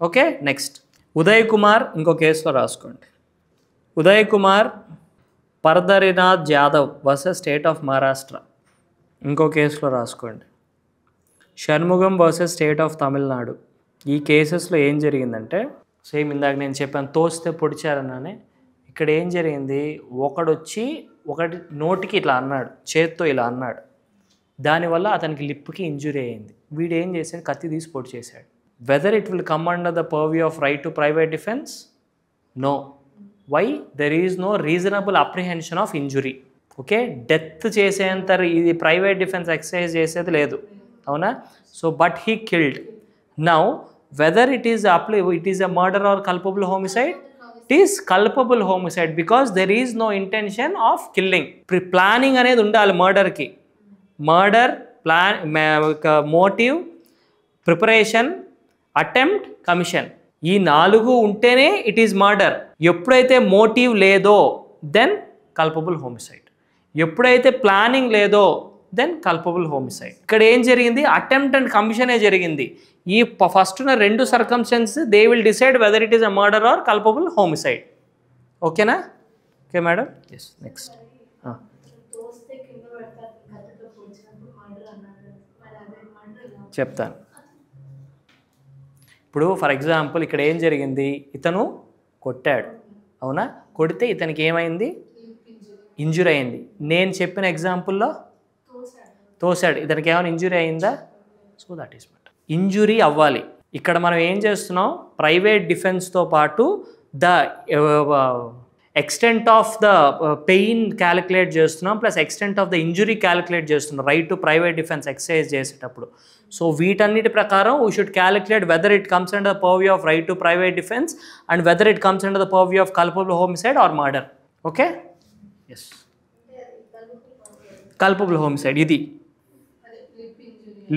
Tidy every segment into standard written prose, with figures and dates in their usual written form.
Okay next Uday Kumar ఇంకో కేసులో రాసుకోండి. Uday Kumar Pardarinath Jadhav versus state of Maharashtra ఇంకో కేసులో రాసుకోండి. Shanmugam versus state of Tamil Nadu. ఈ కేసెస్లో ఏం జరిగిందంటే సేమ్ ఇందాక నేను చెప్పాను తోస్తే పొడిచారననే, ఇక్కడ ఏం జరిగింది, ఒకటి నోటికి ఇట్లా అన్నాడు, చేత్తో ఇలా అన్నాడు, దానివల్ల అతనికి లిప్కి ఇంజురీ అయింది. వీడు ఏం చేశాడు, కత్తి తీసి పొడి చేశాడు. Whether it will come under the purview of right to private defence? No. Why? There is no reasonable apprehension of injury. Okay, death చేసేంత ఇది ప్రైవేట్ డిఫెన్స్ ఎక్సర్సైజ్ చేసేది లేదు, అవునా? So but he killed. Now whether it is a murder or culpable homicide? It is culpable homicide because there is no intention of killing. Planning అనేది ఉండాలి మర్డర్కి. Murder, plan, motive, preparation, attempt, commission, ఈ 4 ఉంటేనే it is murder. ఎప్పుడైతే motive లేదో then culpable homicide. ఎప్పుడైతే planning లేదో then culpable homicide. ఇక్కడ ఏం జరిగింది, అటెంప్ట్ అండ్ కమిషనే జరిగింది. ఈ ఫస్ట్ ఉన్న 2 circumstances they will decide whether it is a murder or culpable homicide. ఓకేనా? Okay madam. ఎస్ నెక్స్ట్ చెప్తాను. ఇప్పుడు ఫర్ ఎగ్జాంపుల్ ఇక్కడ ఏం జరిగింది, ఇతను కొట్టాడు, అవునా? కొడితే ఇతనికి ఏమైంది, ఇంజురీ అయింది. నేను చెప్పిన ఎగ్జాంపుల్లో తోసాడు, ఇతనికి ఏమైనా ఇంజురీ అయిందా? So that is must injury అవ్వాలి. ఇక్కడ మనం ఏం చేస్తున్నాం, ప్రైవేట్ డిఫెన్స్తో పాటు the extent of the pain calculate చేస్తున్నాం, plus extent of the injury calculate చేస్తున్నాం right to private defence exercise చేసేటప్పుడు. సో వీటన్నిటి ప్రకారం we should calculate whether it comes under the purview of right to private defence and whether it comes under the purview of culpable homicide or murder. Okay, yes, culpable homicide. ఇది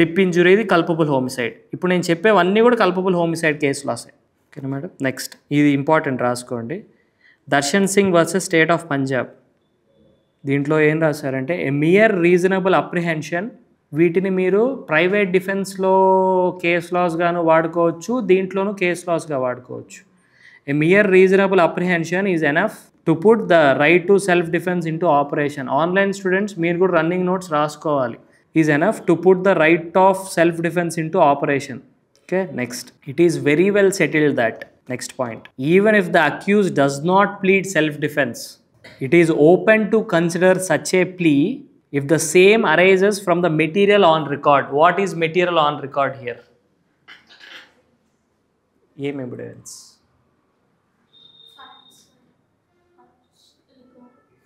lip injury, ఇది culpable homicide. ఇప్పుడు నేను చెప్పేవన్నీ కూడా culpable homicide కేసులు వస్తాయి. ఓకేనా madam? Next ఇది ఇంపార్టెంట్, రాసుకోండి. Darshan Singh versus state of Punjab. దీంట్లో ఏం రాశారంటే ఏ మియర్ రీజనబుల్ అప్రిహెన్షన్. వీటిని మీరు ప్రైవేట్ డిఫెన్స్లో కేస్ లాస్గాను వాడుకోవచ్చు, దీంట్లోనూ కేస్ లాస్గా వాడుకోవచ్చు. A mere reasonable apprehension is enough to put the right to self defence into operation. Online students మీరు కూడా రన్నింగ్ నోట్స్ రాసుకోవాలి. Is enough to put the right of self defence into operation. Okay, next. It is very well settled that, next point, even if the accused does not plead self-defense, it is open to consider such a plea if the same arises from the material on record. What is material on record here? Em evidence.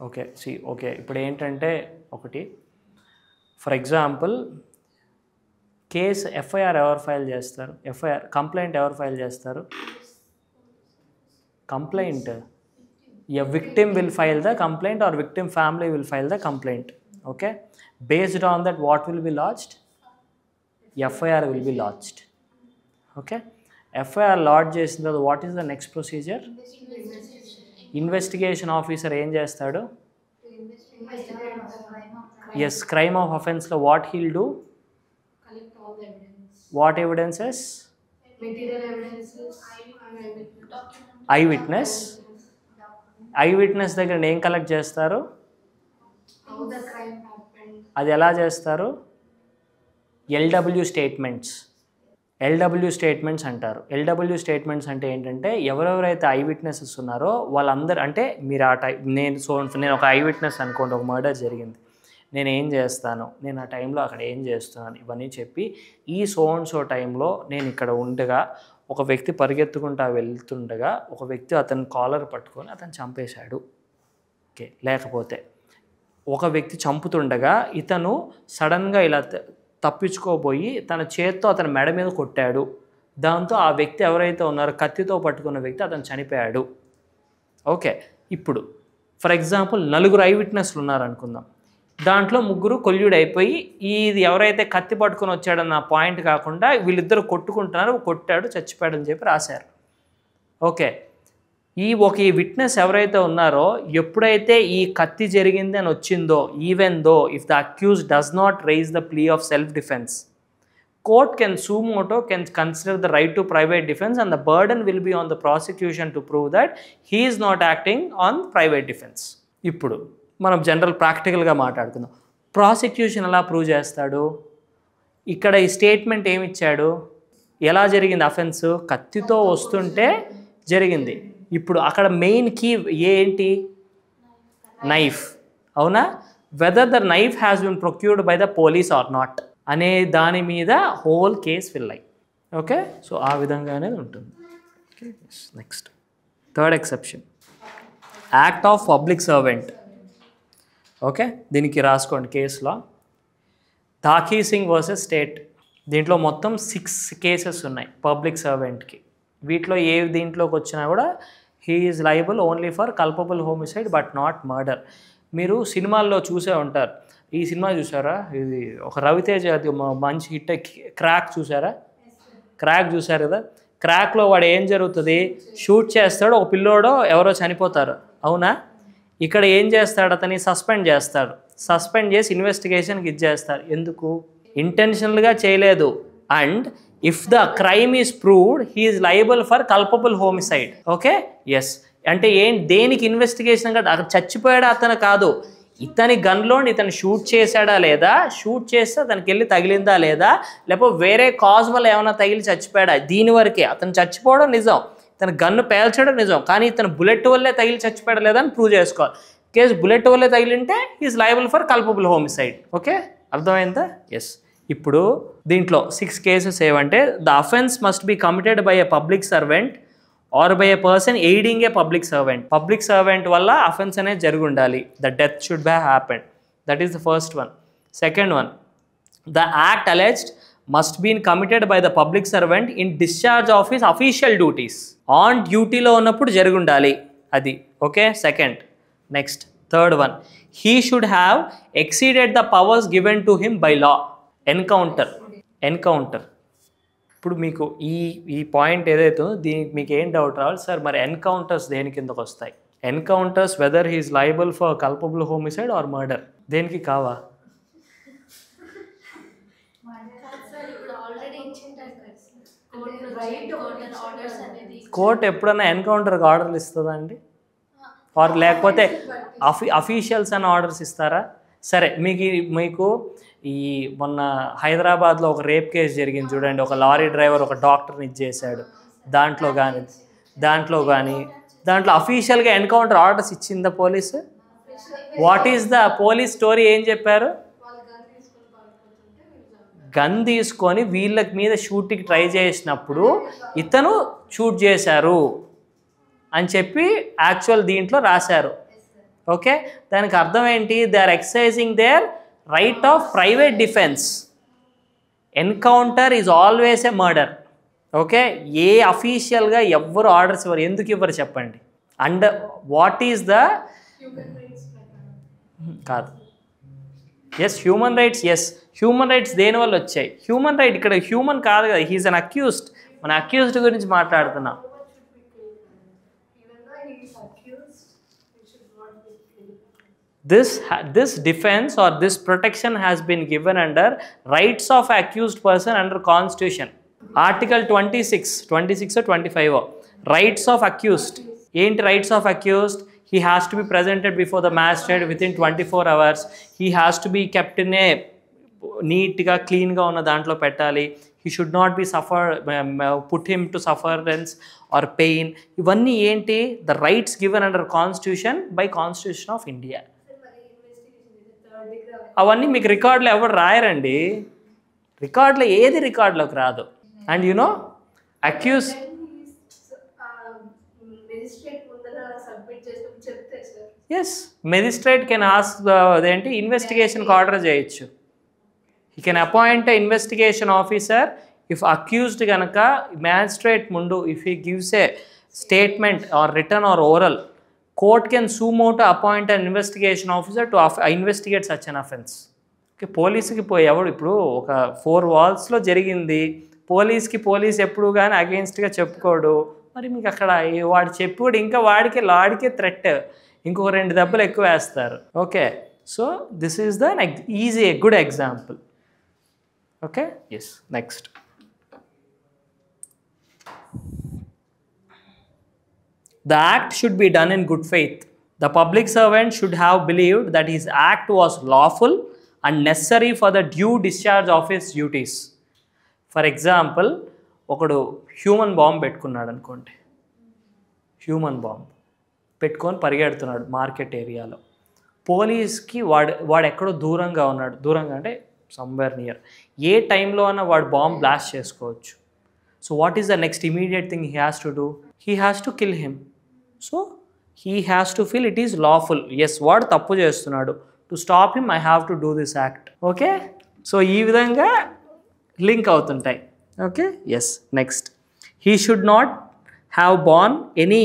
Okay, see, okay, ఇప్పుడు ఏంటంటే ఒకటి, for example case FIR ఎవరు file చేస్తారు, FIR complaint ఎవరు file చేస్తారు, complaint a victim will file the complaint or victim family will file the complaint. Okay, based on that what will be lodged, FIR will be lodged. Okay, FIR lodge చేసిన తర్వాత what is the next procedure, investigation officer ఏం చేస్తాడు, yes, crime of అఫెన్స్లో what he'll do, what evidences, material evidences, eyewitness, eyewitness దగ్గర ఏం collect చేస్తారు, how the crime happened, అది ఎలా చేస్తారు, ఎల్డబ్ల్యూ స్టేట్మెంట్స్, ఎల్డబ్ల్యూ స్టేట్మెంట్స్ అంటారు. ఎల్డబ్ల్యూ స్టేట్మెంట్స్ అంటే ఏంటంటే ఎవరెవరైతే ఐ విట్నెసెస్ ఉన్నారో వాళ్ళందరూ, అంటే మీరు ఆ నేను ఒక ఐ విట్నెస్ అనుకోండి, ఒక మర్డర్ జరిగింది, నేను ఏం చేస్తాను, నేను ఆ టైంలో అక్కడ ఏం చేస్తున్నాను, ఇవన్నీ చెప్పి ఈ సో టైంలో నేను ఇక్కడ ఉండగా ఒక వ్యక్తి పరిగెత్తుకుంటూ వెళ్తుండగా ఒక వ్యక్తి అతని కాలర్ పట్టుకొని అతను చంపేశాడు. ఓకే, లేకపోతే ఒక వ్యక్తి చంపుతుండగా ఇతను సడన్గా ఇలా తప్పించుకోబోయి తన చేత్తో అతని మెడ మీద కొట్టాడు, దాంతో ఆ వ్యక్తి ఎవరైతే ఉన్నారో కత్తితో పట్టుకున్న వ్యక్తి అతను చనిపోయాడు. ఓకే, ఇప్పుడు ఫర్ ఎగ్జాంపుల్ 4 ఐ విట్నెస్లు ఉన్నారనుకుందాం, దాంట్లో 3 కొల్యూడ్ అయిపోయి ఇది ఎవరైతే కత్తి పట్టుకొని వచ్చాడన్న పాయింట్ కాకుండా వీళ్ళిద్దరు కొట్టుకుంటున్నారు, కొట్టాడు చచ్చిపోయాడు అని చెప్పి రాశారు. ఓకే, ఈ విట్నెస్ ఎవరైతే ఉన్నారో ఎప్పుడైతే ఈ కత్తి జరిగింది అని వచ్చిందో, even though if the accuse does not raise the plea of self defence, Court can suo motu can consider the right to private defense and the burden will be on the prosecution to prove that he is not acting on private defense. ఇప్పుడు మనం general ప్రాక్టికల్గా మాట్లాడుకుందాం. Prosecution ఎలా prove చేస్తాడు? ఇక్కడ ఈ statement ఏమి ఇచ్చాడు? ఎలా జరిగింది అఫెన్స్? కత్తితో వస్తుంటే జరిగింది. ఇప్పుడు అక్కడ మెయిన్ కీ ఏంటి? నైఫ్. అవునా? Whether the knife has been procured by the police or not అనే దాని మీద హోల్ కేస్ ఫిల్ అయ్యి. ఓకే, సో ఆ విధంగానే ఉంటుంది. Next third exception, act of public servant. Okay, దీనికి రాసుకోండి కేసులో. Dhaki Singh versus state. దీంట్లో మొత్తం 6 కేసెస్ ఉన్నాయి పబ్లిక్ సర్వెంట్కి. వీటిలో ఏ దీంట్లోకి వచ్చినా కూడా he is liable only for culpable homicide but not murder. మీరు సినిమాల్లో చూసే ఉంటారు. ఈ సినిమా చూసారా? ఇది ఒక రవితేజ మంచి హిట్, క్రాక్ చూసారా? క్రాక్ చూసారు కదా? క్రాక్లో వాడు ఏం జరుగుతుంది? షూట్ చేస్తాడు, ఒక పిల్లోడో ఎవరో చనిపోతారు. అవునా? ఇక్కడ ఏం చేస్తాడు? అతన్ని సస్పెండ్ చేస్తాడు. సస్పెండ్ చేసి ఇన్వెస్టిగేషన్కి ఇచ్చేస్తారు. ఎందుకు? ఇంటెన్షనల్గా చేయలేదు. And if the crime is proved he is liable for culpable homicide. Okay, yes. అంటే దేనికి ఇన్వెస్టిగేషన్? కదా అక్కడ చచ్చిపోయాడా అతను కాదు, ఇతని గన్లో ఇతను షూట్ చేశాడా లేదా, షూట్ చేస్తే అతనికి వెళ్ళి తగిలిందా లేదా, లేకపోతే వేరే కాజ్ వల్ల ఏమైనా తగిలి చచ్చిపోయాడా, దీని వరకే. అతను చచ్చిపోవడం నిజం, ఇతను గన్ను పేల్చడం నిజం, కానీ ఇతను బుల్లెట్ వల్లే తగిలి చచ్చిపోయాడా లేదా అని ప్రూవ్ చేసుకోవాలి. కేసు బుల్లెట్ వల్లే తగిలింటే is liable for culpable homicide. Okay, అర్థమైందా? ఎస్. ఇప్పుడు దీంట్లో 6 కేసెస్ ఏవంటే, the offence must be committed by a public servant or by a person aiding a public servant. Public servant వల్ల అఫెన్స్ అనేది జరిగి ఉండాలి. The death should have happened. That is the first one. Second one, the act alleged must been committed by the public servant in discharge of his official duties. On డ్యూటీలో ఉన్నప్పుడు జరిగి ఉండాలి అది. Okay, second. Next third one, he should have exceeded the powers given to him by law. Encounter. ఇప్పుడు మీకు ఈ point ఏదైతే దీనికి మీకు ఏం డౌట్ రావాలి సార్, మరి ఎన్కౌంటర్స్ దేని కిందకు వస్తాయి? Encounters whether he is liable for culpable homicide or murder, దేనికి కావా? కోర్టు ఎప్పుడన్నా ఎన్కౌంటర్కి ఆర్డర్లు ఇస్తుందా అండి? ఆర్ లేకపోతే అఫీషియల్స్ అని ఆర్డర్స్ ఇస్తారా? సరే, మీకు ఈ మొన్న హైదరాబాద్లో ఒక రేప్ కేసు జరిగింది చూడండి. ఒక లారీ డ్రైవర్ ఒక డాక్టర్ని ఇచ్చేసాడు. దాంట్లో అఫీషియల్గా ఎన్కౌంటర్ ఆర్డర్స్ ఇచ్చిందా police? What is the police story? ఏం చెప్పారు? గన్ తీసుకొని వీళ్ళకి మీద షూట్కి ట్రై చేసినప్పుడు ఇతను షూట్ చేశారు అని చెప్పి యాక్చువల్ దీంట్లో రాశారు. ఓకే, దానికి అర్థం ఏంటి? They are exercising their right of private defence. Encounter is always a murder. Okay, a అఫీషియల్గా ఎవ్వరు ఆర్డర్స్ ఇవ్వరు. ఎందుకు ఇవ్వరు చెప్పండి? అండ్ వాట్ ఈజ్ ద కాదు. Yes, human rights. Yes, human rights దేనివల్ల వచ్చాయి? హ్యూమన్ రైట్ ఇక్కడ హ్యూమన్ కాదు కదా, హీఈస్ అన్ అక్యూజ్డ్. మన అక్యూజ్డ్ గురించి మాట్లాడుతున్నాం. This defense or this protection has been given under rights of accused person under Constitution. Article 26 or 25. Rights of accused. Ain't rights of accused? He has to be presented before the magistrate within 24 hours. He has to be kept in a neatగా క్లీన్గా ఉన్న దాంట్లో పెట్టాలి. He should not be put him to sufferance or pain. ఇవన్నీ ఏంటి? The rights given under Constitution by Constitution of India. అవన్నీ మీకు రికార్డులో ఎవరు రాయరండి. రికార్డులో ఏది రికార్డులోకి రాదు. And you know accuse yes, magistrate can ask అదేంటి ఇన్వెస్టిగేషన్కి ఆర్డర్ చేయొచ్చు. He can appoint a investigation officer if accused కనుక మ్యాజిస్ట్రేట్ ముందు if he gives a statement or written or oral, court can suo motu appoint an investigation officer to investigate such an offense. Okay, పోలీసుకి ఎవడు ఇప్పుడు ఒక 4 walls జరిగింది, police ఎప్పుడు కానీ అగెయిన్స్ట్గా చెప్పుకోడు. మరి మీకు అక్కడ వాడు చెప్పుడు ఇంకా వాడికే థ్రెట్, ఇంకొక 2 దెబ్బలు ఎక్కువ వేస్తారు. Okay, so this is the good example. Okay, yes. Next, the act should be done in good faith. The public servant should have believed that his act was lawful and necessary for the due discharge of his duties. For example, ఒకడు human bomb పెట్టుకున్నాడు అనుకోండి, human bomb పెట్టుకొని పరిగెడుతున్నాడు market ఏరియాలో. పోలీస్కి వాడు ఎక్కడో దూరంగా ఉన్నాడు, దూరంగా అంటే సమ్వేర్ నియర్. ఏ టైంలో అన్నా వాడు బాంబ్ బ్లాస్ట్ చేసుకోవచ్చు. So what is the next immediate thing he has to do? He has to kill him. So he has to feel it is lawful. Yes, వాడు తప్పు చేస్తున్నాడు. To stop him I have to do this act. Okay, so ఈ విధంగా link అవుతుంటాయి. Okay, yes. Next, he should not have borne any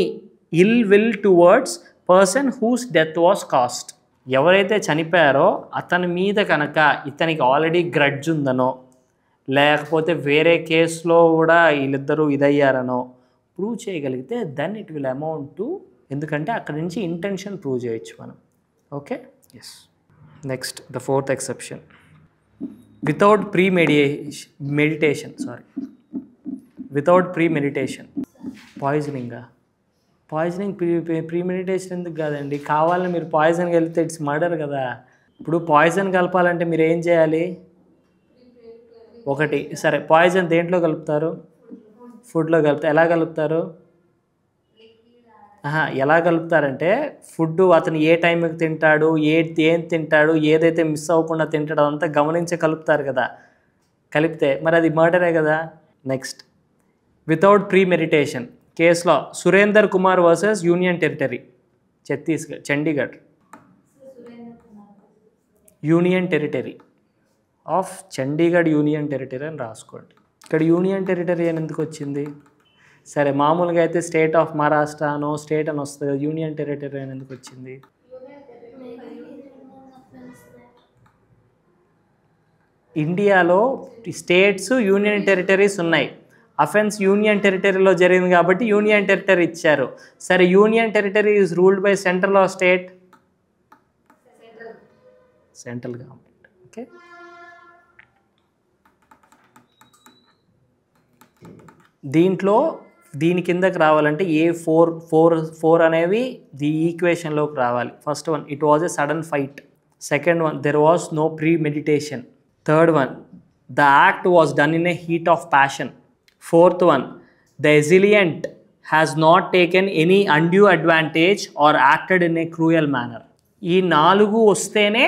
ill will towards person whose death was caused. ఎవరైతే చనిపోయారో అతని మీద కనుక ఇతనికి ఆల్రెడీ గ్రడ్జ్ ఉందనో, లేకపోతే వేరే కేసులో కూడా వీళ్ళిద్దరూ ఇదయ్యారనో ప్రూవ్ చేయగలిగితే then it will amount to, ఎందుకంటే అక్కడి నుంచి ఇంటెన్షన్ ప్రూవ్ చేయొచ్చు మనం. Okay, yes. Next, the fourth exception, without without premeditation. Poisoning premeditation ఎందుకు కాదండి? కావాలని మీరు పాయిజన్కి వెళ్తే ఇట్స్ మర్డర్ కదా. ఇప్పుడు పాయిజన్ కలపాలంటే మీరు ఏం చేయాలి? ఒకటి, సరే పాయిజన్ దేంట్లో కలుపుతారు? ఫుడ్లో కలుపుతారు. ఎలా కలుపుతారు? ఎలా కలుపుతారంటే ఫుడ్ అతను ఏ టైంకి తింటాడు, ఏం తింటాడు, ఏదైతే మిస్ అవ్వకుండా తింటాడో అదంతా గమనించి కలుపుతారు కదా. కలిపితే మరి అది మర్డరే కదా. నెక్స్ట్, వితౌట్ ప్రీమెడిటేషన్ కేసులో Surender Kumar versus union territory, Chandigarh union territory of Chandigarh union territory అని రాసుకోండి. ఇక్కడ యూనియన్ టెరిటరీ అని ఎందుకు వచ్చింది? సరే, మామూలుగా అయితే స్టేట్ ఆఫ్ మహారాష్ట్ర అనో స్టేట్ అని వస్తుంది, యూనియన్ టెరిటరీ అని ఎందుకు వచ్చింది? ఇండియాలో స్టేట్స్ యూనియన్ టెరిటరీస్ ఉన్నాయి. అఫెన్స్ యూనియన్ టెరిటరీలో జరిగింది కాబట్టి యూనియన్ టెరిటరీ ఇచ్చారు. సరే, union territory is ruled by central or state? Central government. Okay, దీని కిందకి రావాలంటే ఫోర్ అనేవి ది ఈక్వేషన్లోకి రావాలి. First one, it was a sudden fight. Second one, there was no premeditation. Third one, the act was done in a heat of passion. Fourth one, the assailant has not taken any undue advantage are acted in a cruel manner. ఈ 4 వస్తేనే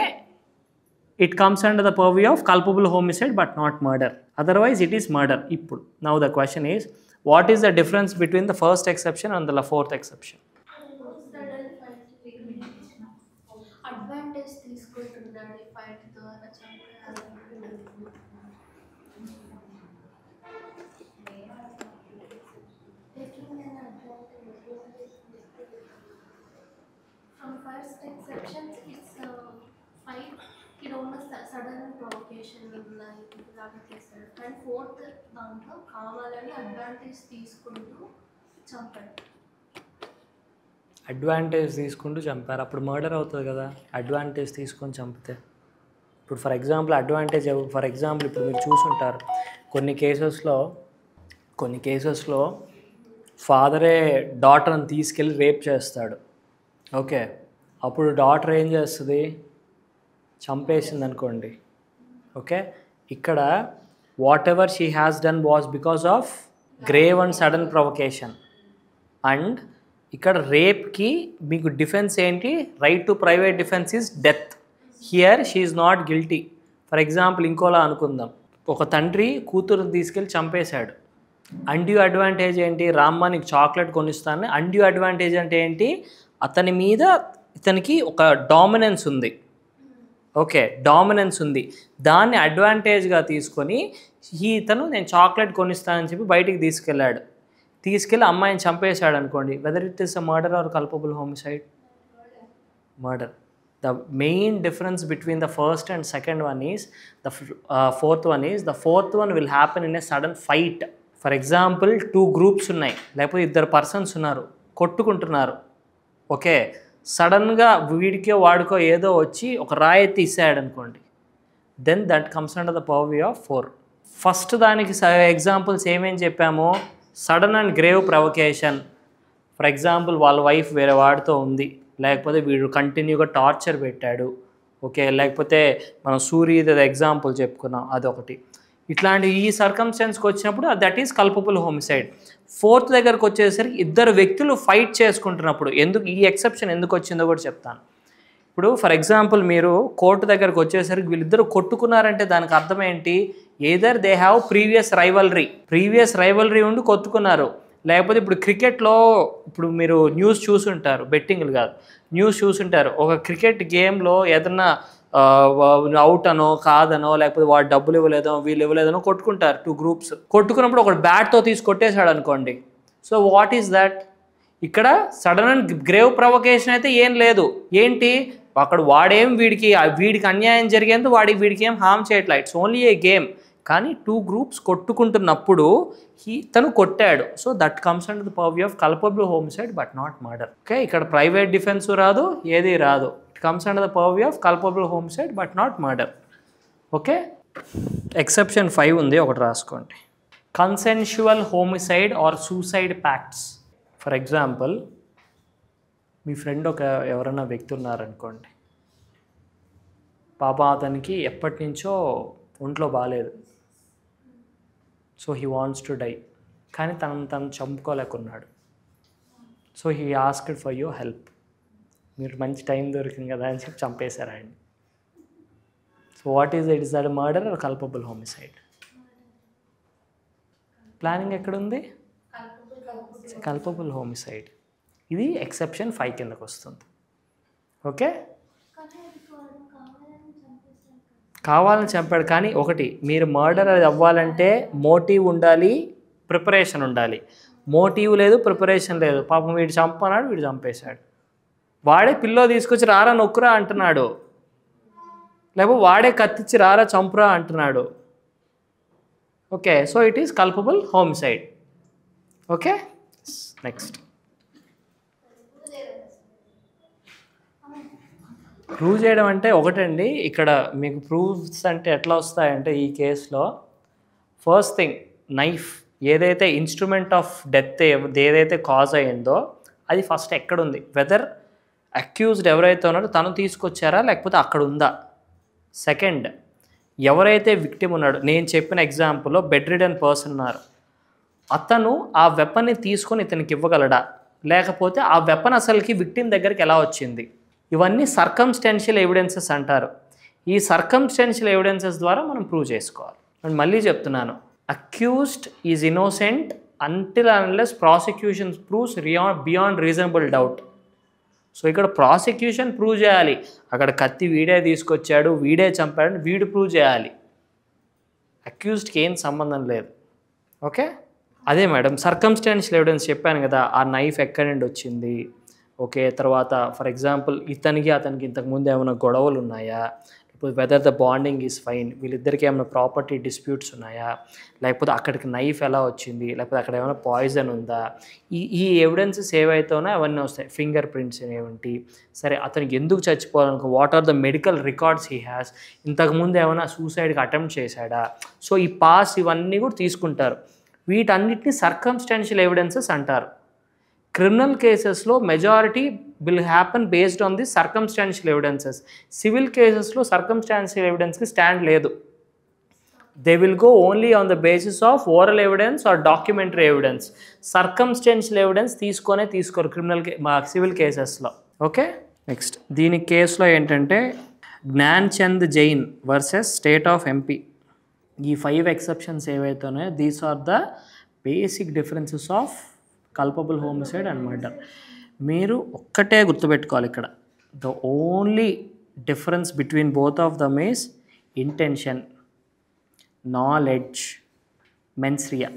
it comes under the purview of culpable homicide but not murder. Otherwise it is murder. Ippudu now the question is, what is the difference between the first exception and the fourth exception? Advantage తీసుకుంటున్నాడు fight ద్వారా చంపేయాలి. From first exception it's fight sudden provocation లాగా చేశాడు. And fourth దాంట్లో కావాలని advantage తీసుకుంటూ చంపాడు. Advantage తీసుకుంటూ చంపారు, అప్పుడు మర్డర్ అవుతుంది కదా. అడ్వాంటేజ్ తీసుకొని చంపితే ఇప్పుడు ఫర్ ఎగ్జాంపుల్ ఇప్పుడు మీరు చూసుంటారు కొన్ని కేసెస్లో ఫాదరే డాటర్ని తీసుకెళ్ళి రేప్ చేస్తాడు. ఓకే, అప్పుడు డాటర్ ఏం చేస్తుంది? చంపేసింది అనుకోండి. ఓకే, ఇక్కడ what ever she has done was because of grave and sudden provocation. And ఇక్కడ రేప్కి మీకు డిఫెన్స్ ఏంటి? Right to private defence is death. Here she is not guilty. For example ఇంకోలా అనుకుందాం, ఒక తండ్రి కూతురుని తీసుకెళ్ళి చంపేశాడు. అన్డ్యూ అడ్వాంటేజ్ ఏంటి? రామ్మ నీకు చాక్లెట్ కొనిస్తాను. అన్డ్యూ అడ్వాంటేజ్ అంటే ఏంటి? అతని మీద ఇతనికి ఒక డామినెన్స్ ఉంది. ఓకే, డామినెన్స్ ఉంది. దాన్ని అడ్వాంటేజ్గా తీసుకొని ఇతను నేను చాక్లెట్ కొనిస్తానని చెప్పి బయటికి తీసుకెళ్ళి అమ్మాయిని చంపేశాడు అనుకోండి. Whether it is a murder or culpable homicide? Murder. The main difference between the first and second one is the fourth one will happen in a sudden fight. For example, 2 groups ఉన్నాయి, లేకపోతే 2 persons ఉన్నారు, కొట్టుకుంటున్నారు. Okay, సడన్గా వీడికో వాడికో ఏదో వచ్చి ఒక రాయి తీసాడు అనుకోండి, then that comes under the purview of 4. First దానికి ఎగ్జాంపుల్స్ ఏమేమి చెప్పామో, sudden and grave provocation. For example వాళ్ళ వైఫ్ వేరే వాడితో ఉంది, లేకపోతే వీడు కంటిన్యూగా టార్చర్ పెట్టాడు, ఓకే, లేకపోతే మనం సూర్యది ఎగ్జాంపుల్ చెప్పుకున్నాం అదొకటి. ఇట్లాంటి ఈ సర్కమ్స్టెన్స్కి వచ్చినప్పుడు that is culpable homicide. Fourth దగ్గరకు వచ్చేసరికి ఇద్దరు వ్యక్తులు ఫైట్ చేసుకుంటున్నప్పుడు, ఎందుకు ఈ ఎక్సెప్షన్ ఎందుకు వచ్చిందో కూడా చెప్తాను. ఇప్పుడు ఫర్ ఎగ్జాంపుల్ మీరు కోర్టు దగ్గరకు వచ్చేసరికి వీళ్ళిద్దరు కొట్టుకున్నారంటే దానికి అర్థం ఏంటి? Either they have previous rivalry ఉండి కొట్టుకున్నారు, లేకపోతే ఇప్పుడు క్రికెట్లో ఇప్పుడు మీరు న్యూస్ చూసుంటారు, బెట్టింగ్లు కాదు, న్యూస్ చూసుంటారు, ఒక క్రికెట్ గేమ్లో ఏదన్నా అవుట్ అనో కాదనో, లేకపోతే వాడు డబ్బులు ఇవ్వలేదో వీళ్ళు ఇవ్వలేదనో కొట్టుకుంటారు, 2 గ్రూప్స్. కొట్టుకున్నప్పుడు ఒకడు బ్యాట్తో తీసి కొట్టేశాడు అనుకోండి. So what is that? ఇక్కడ సడన్ అండ్ గ్రేవ్ ప్రొవకేషన్ అయితే ఏం లేదు. ఏంటి అక్కడ వాడేం వీడికి అన్యాయం జరిగేందుకు వీడికి ఏం హామ్ చేయట్లా, ఇట్స్ ఓన్లీ ఏ గేమ్. కానీ 2 గ్రూప్స్ కొట్టుకుంటున్నప్పుడు తను కొట్టాడు. So that comes under the purview of culpable homicide but not murder. Okay, ఇక్కడ ప్రైవేట్ డిఫెన్స్ రాదు, ఏది రాదు. It comes under the purview of culpable homicide but not murder. Okay, exception 5 ఉంది, ఒకటి రాసుకోండి. Consensual homicide or suicide pacts. For example మీ friend ఎవరైనా వ్యక్తి ఉన్నారనుకోండి, పాప అతనికి ఎప్పటి నుంచో ఒంట్లో బాగాలేదు, so he wants to die, కానీ తను చంపుకోలేకున్నాడు. So he asked for your help. మీరు మంచి టైం దొరికింది కదా అని చెప్పి చంపేశారు ఆయన. So what is it? Is that murder or culpable homicide? Planning ఎక్కడుంది? Culpable homicide. ఇది ఎక్సెప్షన్ 5 కిందకు వస్తుంది. ఓకే, కావాలని చంపాడు. కానీ ఒకటి, మీరు మర్డర్ అది అవ్వాలంటే మోటివ్ ఉండాలి, ప్రిపరేషన్ ఉండాలి. మోటివ్ లేదు, ప్రిపరేషన్ లేదు. పాపం వీడు చంపన్నాడు, వీడు చంపేశాడు. వాడే పిల్లో తీసుకొచ్చి రారా నొక్కురా అంటున్నాడు, లేకపోతే వాడే కత్తిచ్చి రారా చంపురా అంటున్నాడు. Okay, so it is culpable homicide. Okay, next prove చేయడం అంటే ఒకటండి. ఇక్కడ మీకు ప్రూఫ్స్ అంటే ఎట్లా వస్తాయంటే ఈ కేసులో ఫస్ట్ థింగ్, నైఫ్ ఏదైతే ఇన్స్ట్రుమెంట్ ఆఫ్ డెత్ ఏదైతే కాజ్ అయ్యిందో అది ఫస్ట్ ఎక్కడుంది, వెదర్ అక్యూజ్డ్ ఎవరైతే ఉన్నారో తను తీసుకొచ్చారా లేకపోతే అక్కడ ఉందా. సెకండ్, ఎవరైతే విక్టిమ్ ఉన్నాడో, నేను చెప్పిన ఎగ్జాంపుల్లో బెడ్ రిడన్ పర్సన్ ఉన్నారు, అతను ఆ వెపన్ని తీసుకొని ఇతనికి ఇవ్వగలడా, లేకపోతే ఆ వెపన్ అసలుకి విక్టిమ్ దగ్గరికి ఎలా వచ్చింది. ఇవన్నీ సర్కమ్స్టెన్షియల్ ఎవిడెన్సెస్ అంటారు. ఈ సర్కమ్స్టెన్షియల్ ఎవిడెన్సెస్ ద్వారా మనం ప్రూవ్ చేసుకోవాలి. అండ్ మళ్ళీ చెప్తున్నాను, accused is innocent until unless prosecution proves beyond reasonable doubt. So ఇక్కడ ప్రాసిక్యూషన్ ప్రూవ్ చేయాలి, అక్కడ కత్తి వీడే తీసుకొచ్చాడు, వీడే చంపాడని వీడు ప్రూవ్ చేయాలి. అక్యూజ్డ్కి ఏం సంబంధం లేదు. ఓకే, అదే మేడం సర్కమ్స్టెన్షియల్ ఎవిడెన్స్ చెప్పాను కదా, ఆ నైఫ్ ఎక్కడి నుండి వచ్చింది. ఓకే, తర్వాత ఫర్ ఎగ్జాంపుల్ అతనికి ఇంతకుముందు ఏమైనా గొడవలు ఉన్నాయా, లేకపోతే whether the bonding is fine, వీళ్ళిద్దరికి ఏమైనా ప్రాపర్టీ డిస్ప్యూట్స్ ఉన్నాయా, లేకపోతే అక్కడికి నైఫ్ ఎలా వచ్చింది, లేకపోతే అక్కడ ఏమైనా పాయిజన్ ఉందా. ఈ ఎవిడెన్సెస్ ఏవైతే ఉన్నాయో అవన్నీ వస్తాయి. ఫింగర్ ప్రింట్స్ ఏమిటి, సరే అతనికి ఎందుకు చచ్చిపోవాలనుకో, what are the medical records he has, ఇంతకుముందు ఏమైనా సూసైడ్కి అటెంప్ట్ చేశాడా, సో ఈ పాస్ ఇవన్నీ కూడా తీసుకుంటారు. వీటన్నిటిని సర్కమ్స్టెన్షియల్ ఎవిడెన్సెస్ అంటారు. క్రిమినల్ కేసెస్లో majority will happen based on the circumstantial evidences. Civil కేసెస్లో సర్కమ్స్టాన్షియల్ ఎవిడెన్స్కి స్టాండ్ లేదు. They will go only on the basis of oral evidence or documentary evidence. Circumstantial evidence తీసుకోరు సివిల్ కేసెస్లో. ఓకే, నెక్స్ట్ దీని కేసులో ఏంటంటే Gyan Chand Jain versus state of MP. ఈ 5 exceptions ఏవైతే ఉన్నాయో these are the basic differences of culpable homicide and murder. మీరు ఒక్కటే గుర్తుపెట్టుకోవాలి, ఇక్కడ the only difference between both of them is intention, knowledge, mens rea.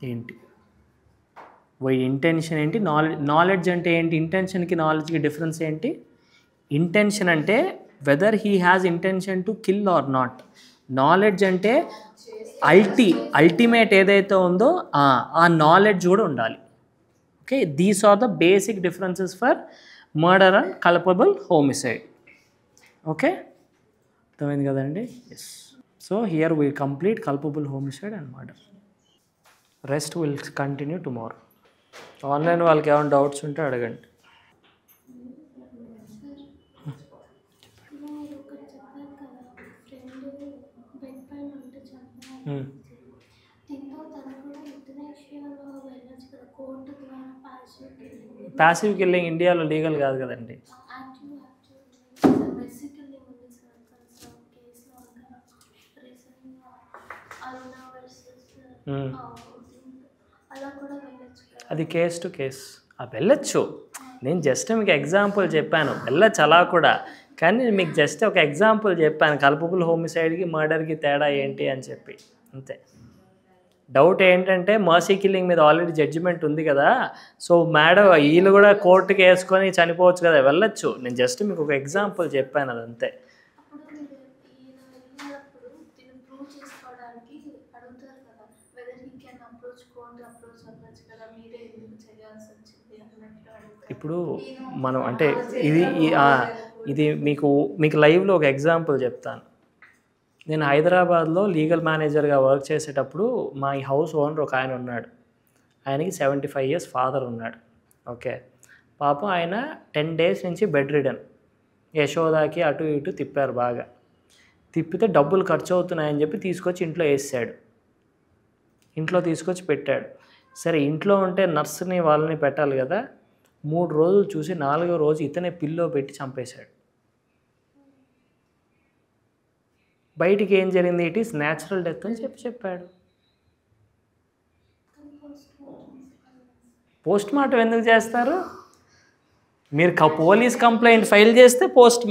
ఏంటి ఇంటెన్షన్ ఏంటి, నాలెడ్జ్ అంటే ఏంటి, ఇంటెన్షన్కి నాలెడ్జ్కి డిఫరెన్స్ ఏంటి. ఇంటెన్షన్ అంటే whether he has intention to kill or not. Knowledge అంటే అల్టిమేట్ ఏదైతే ఉందో ఆ నాలెడ్జ్ కూడా ఉండాలి. Okay, these are the basic differences for murder and culpable homicide. Okay, అర్థమైంది కదండి. Yes. So here we complete culpable homicide and murder. Rest will continue tomorrow. Online వాళ్ళకి ఏమైనా డౌట్స్ ఉంటే అడగండి. ప్యాసివ్ కిల్లింగ్ ఇండియాలో లీగల్ కాదు కదండి. అది కేస్ టు కేస్ వెళ్ళొచ్చు. నేను జస్ట్ మీకు ఎగ్జాంపుల్ చెప్పాను, వెళ్ళచ్చు అలా కూడా. కానీ మీకు జస్ట్ ఒక ఎగ్జాంపుల్ చెప్పాను కల్పబుల్ హోమిసైడ్కి మర్డర్కి తేడా ఏంటి అని చెప్పి, అంతే. డౌట్ ఏంటంటే మర్సీ కిల్లింగ్ మీద ఆల్రెడీ జడ్జిమెంట్ ఉంది కదా, సో మేడం వీళ్ళు కూడా కోర్టుకి వేసుకొని చనిపోవచ్చు కదా, వెళ్ళొచ్చు. నేను జస్ట్ మీకు ఒక ఎగ్జాంపుల్ చెప్పాను, అదంతే. ఇప్పుడు మనం అంటే ఇది మీకు లైవ్లో ఒక ఎగ్జాంపుల్ చెప్తాను. నేను హైదరాబాద్లో లీగల్ మేనేజర్గా వర్క్ చేసేటప్పుడు మా ఈ హౌస్ ఓనర్ ఒక ఆయన ఉన్నాడు. ఆయనకి 75 years ఫాదర్ ఉన్నాడు. ఓకే, పాపం ఆయన 10 days నుంచి బెడ్ రిడన్. యశోదాకి అటు ఇటు తిప్పారు బాగా. తిప్పితే డబ్బులు ఖర్చు అవుతున్నాయని చెప్పి తీసుకొచ్చి ఇంట్లో వేసాడు. ఇంట్లో తీసుకొచ్చి పెట్టాడు. సరే ఇంట్లో ఉంటే నర్సుని వాళ్ళని పెట్టాలి కదా. 3 రోజులు చూసి 4వ రోజు ఇతనే పిల్లో పెట్టి చంపేశాడు. బయటికి ఏం జరిగింది, ఇట్ ఈస్ న్యాచురల్ డెత్ అని చెప్పాడు. పోస్ట్ మార్టం ఎందుకు చేస్తారు? మీరు పోలీస్ కంప్లైంట్ ఫైల్ చేస్తే పోస్ట్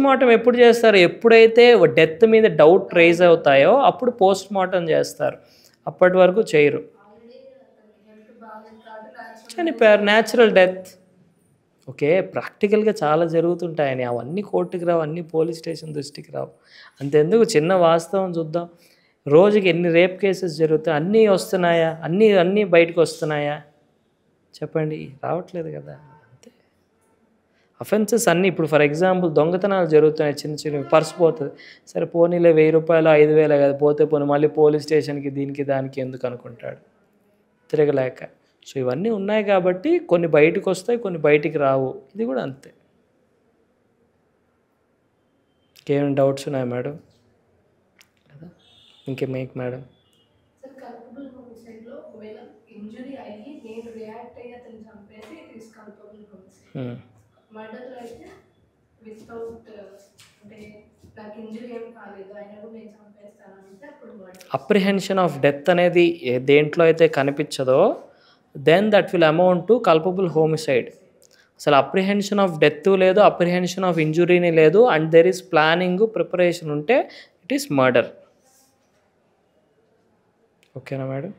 మార్టం ఎప్పుడు చేస్తారు? ఎప్పుడైతే డెత్ మీద డౌట్ రైజ్ అవుతాయో అప్పుడు పోస్ట్ మార్టం చేస్తారు. అప్పటి వరకు చేయరు. చనిపోయారు, న్యాచురల్ డెత్. ఓకే, ప్రాక్టికల్గా చాలా జరుగుతుంటాయని, అవన్నీ కోర్టుకి రావు, అన్నీ పోలీస్ స్టేషన్ దృష్టికి రావు. అంతెందుకు, చిన్న వాస్తవం చూద్దాం. రోజుకి ఎన్ని రేప్ కేసెస్ జరుగుతాయి? అన్నీ వస్తున్నాయా? అన్నీ బయటకు వస్తున్నాయా? చెప్పండి, రావట్లేదు కదా. అంతే. అఫెన్సెస్ అన్నీ ఇప్పుడు ఫర్ ఎగ్జాంపుల్ దొంగతనాలు జరుగుతున్నాయి, చిన్న పర్స్ పోతుంది. సరే పోనీలే 1000 రూపాయలు 5000 కదా, పోతే పోనీ మళ్ళీ పోలీస్ స్టేషన్కి దీనికి దానికి ఎందుకు అనుకుంటాడు, తిరగలేక. సో ఇవన్నీ ఉన్నాయి కాబట్టి కొన్ని బయటకు వస్తాయి, కొన్ని బయటికి రావు. ఇది కూడా అంతే. ఇంకేమైనా డౌట్స్ ఉన్నాయా మేడం? కదా ఇంకేమైక్ మేడం? అప్రిహెన్షన్ ఆఫ్ డెత్ అనేది దేంట్లో అయితే కనిపించదో then that will amount to culpable homicide. అసలు అప్రిహెన్షన్ ఆఫ్ డెత్ లేదు, అప్రిహెన్షన్ ఆఫ్ ఇంజురీని లేదు, and there is planning preparation ఉంటే ఇట్ ఈస్ మర్డర్. ఓకేనా మేడం?